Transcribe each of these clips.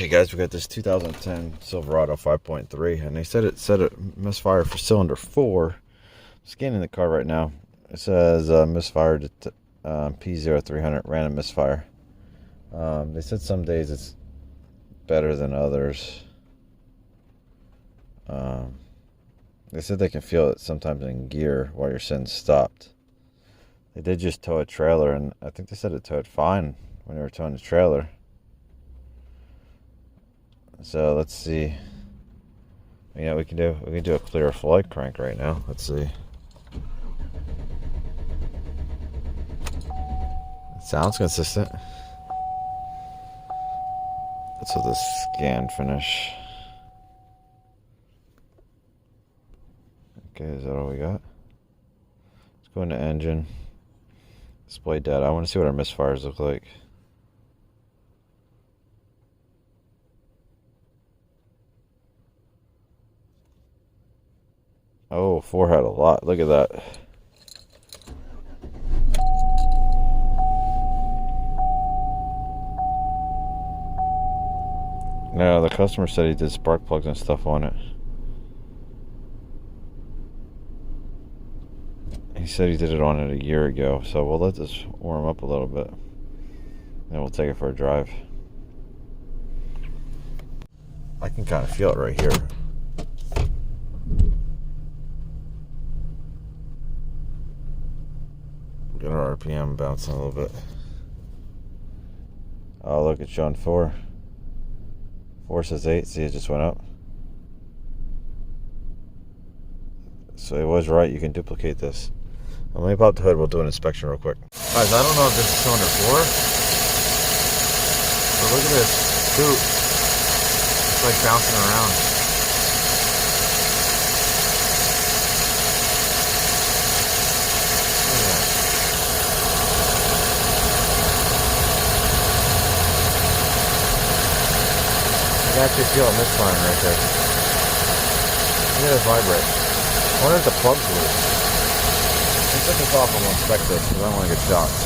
Okay guys, we got this 2010 Silverado 5.3 and they said it said it Misfire for cylinder 4. I'm scanning the car right now. It says Misfire P0300 random misfire. They said some days it's better than others. They said they can feel it sometimes in gear while you're sitting stopped. They did just tow a trailer, and I think they said it towed fine when they were towing the trailer. So let's see. Yeah, we can do a clear flight crank right now. Let's see. It sounds consistent. That's with the scan finish. Okay, is that all we got? Let's go into engine. Display data. I want to see what our misfires look like. Oh, 4 had a lot. Look at that. No, the customer said he did spark plugs and stuff on it. He said he did it on it a year ago, so we'll let this warm up a little bit. Then we'll take it for a drive. I can kind of feel it right here. Get our RPM bouncing a little bit. Oh, look, it's showing 4. 4 says 8. See, it just went up. So it was right. You can duplicate this. Let me pop the hood. We'll do an inspection real quick. Guys, I don't know if this is cylinder 4. But look at this boot. It's like bouncing around. Look at that. You can actually feel a misfiring right there. Look at it vibrate. I wonder if the plug's loose. Let's take this off and we'll inspect this because I don't want to get shocked.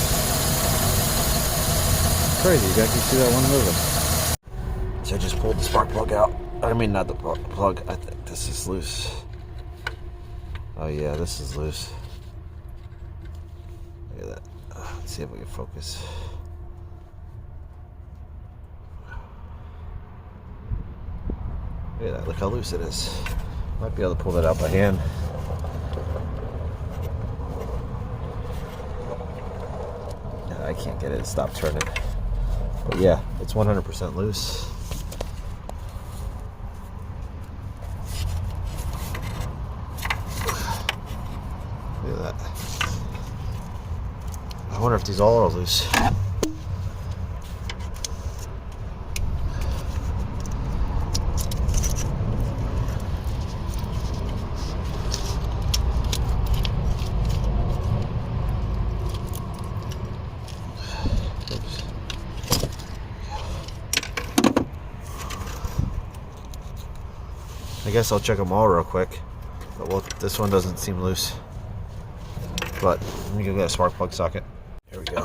Crazy, you can actually see that one moving. So I just pulled the spark plug out. I mean, not the plug. I think this is loose. Oh yeah, this is loose. Look at that. Let's see if we can focus. Look at that. Look how loose it is. Might be able to pull that out by hand. I can't get it to stop turning. But yeah, it's 100% loose. Look at that. I wonder if these all are loose. I guess I'll check them all real quick. But well, this one doesn't seem loose. But let me go get a spark plug socket. Here we go.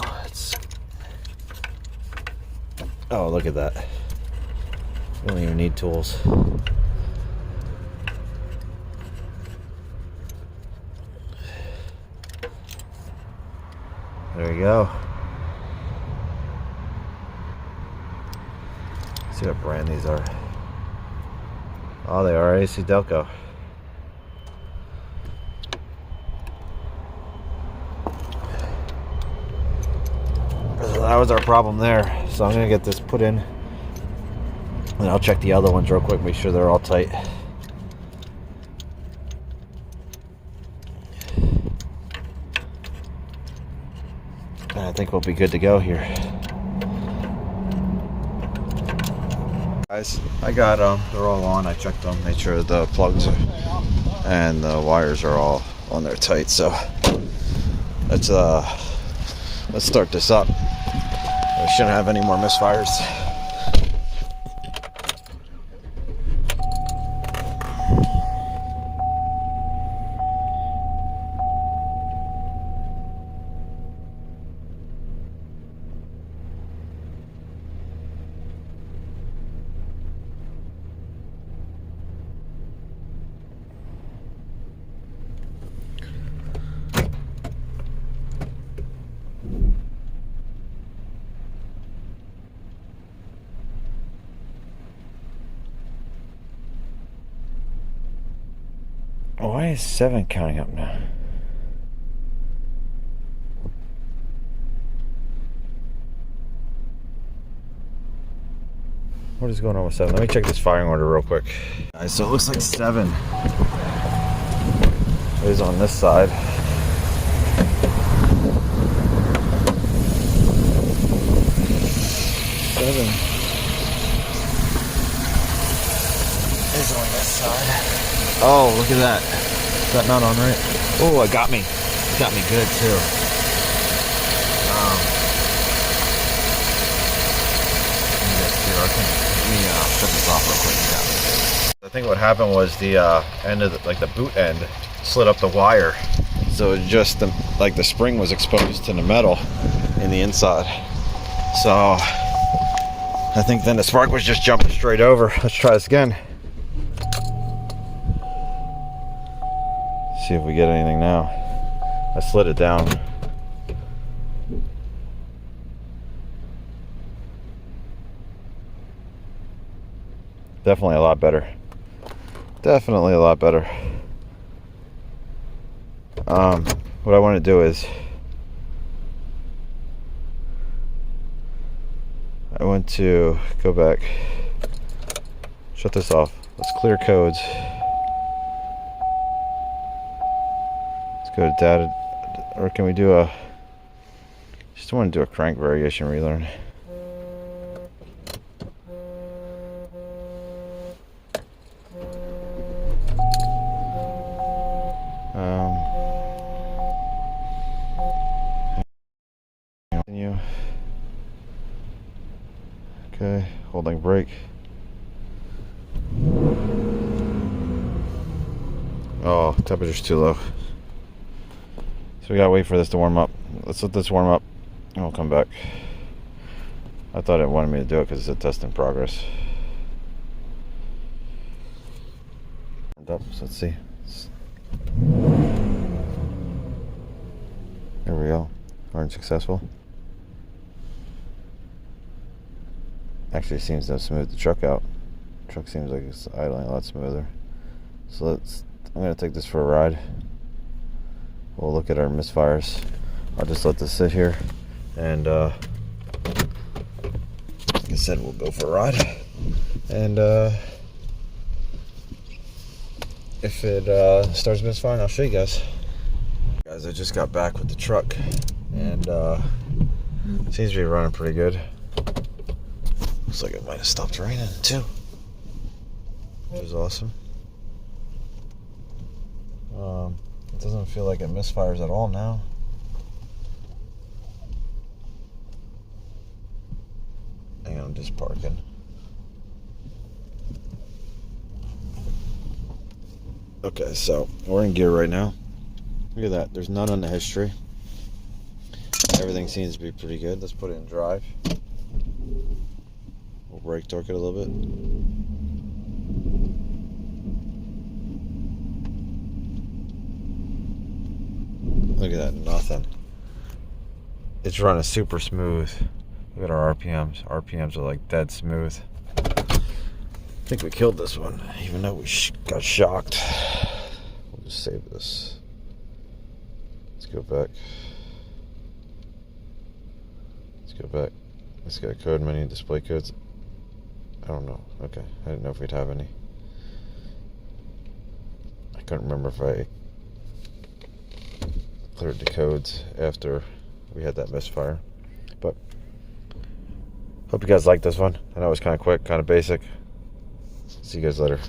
Oh, look at that. You don't even need tools. There you go. Let's see what brand these are. Oh, they are AC Delco. So that was our problem there. So I'm going to get this put in. And I'll check the other ones real quick, make sure they're all tight. And I think we'll be good to go here. Guys, I got them. They're all on. I checked them, made sure the plugs and the wires are all on there tight. So let's start this up. We shouldn't have any more misfires. Why is 7 counting up now? What is going on with 7? Let me check this firing order real quick. Alright, so it looks like 7 is on this side. 7 is on this side. Oh, look at that. Is that not on right? Oh, it got me. It got me good too. Let me shut this off real quick. I think what happened was the end of the boot end slid up the wire, so it just like the spring was exposed to the metal in the inside. So I think then the spark was just jumping straight over. Let's try this again. See if we get anything now. I slid it down. Definitely a lot better. Definitely a lot better. What I want to do is I want to go back, shut this off. Let's clear codes. Let's go to data, or can we do a, just want to do a crank variation relearn. Continue. Okay, holding brake. Oh, temperature's too low. So we gotta wait for this to warm up. Let's let this warm up and we'll come back. I thought it wanted me to do it because it's a test in progress. Up, so let's see. There we go. Unsuccessful. Actually seems to have smoothed the truck out. The truck seems like it's idling a lot smoother. So I'm gonna take this for a ride. We'll look at our misfires. I'll just let this sit here, and like I said, we'll go for a ride. And if it starts misfiring, I'll show you guys. Guys, I just got back with the truck, and it seems to be running pretty good. Looks like it might have stopped raining too, which is awesome. It doesn't feel like it misfires at all now. Hang on, I'm just parking. Okay, so we're in gear right now. Look at that, there's none on the history. Everything seems to be pretty good. Let's put it in drive. We'll brake torque it a little bit. Look at that, nothing. It's running super smooth. Look at our RPMs. RPMs are like dead smooth. I think we killed this one, even though we got shocked. We'll just save this. Let's go back. Let's go back. Let's get a code menu, display codes. I don't know. Okay, I didn't know if we'd have any. I couldn't remember if I cleared the codes after we had that misfire. But hope you guys liked this one. I know it was kind of quick, kind of basic. See you guys later.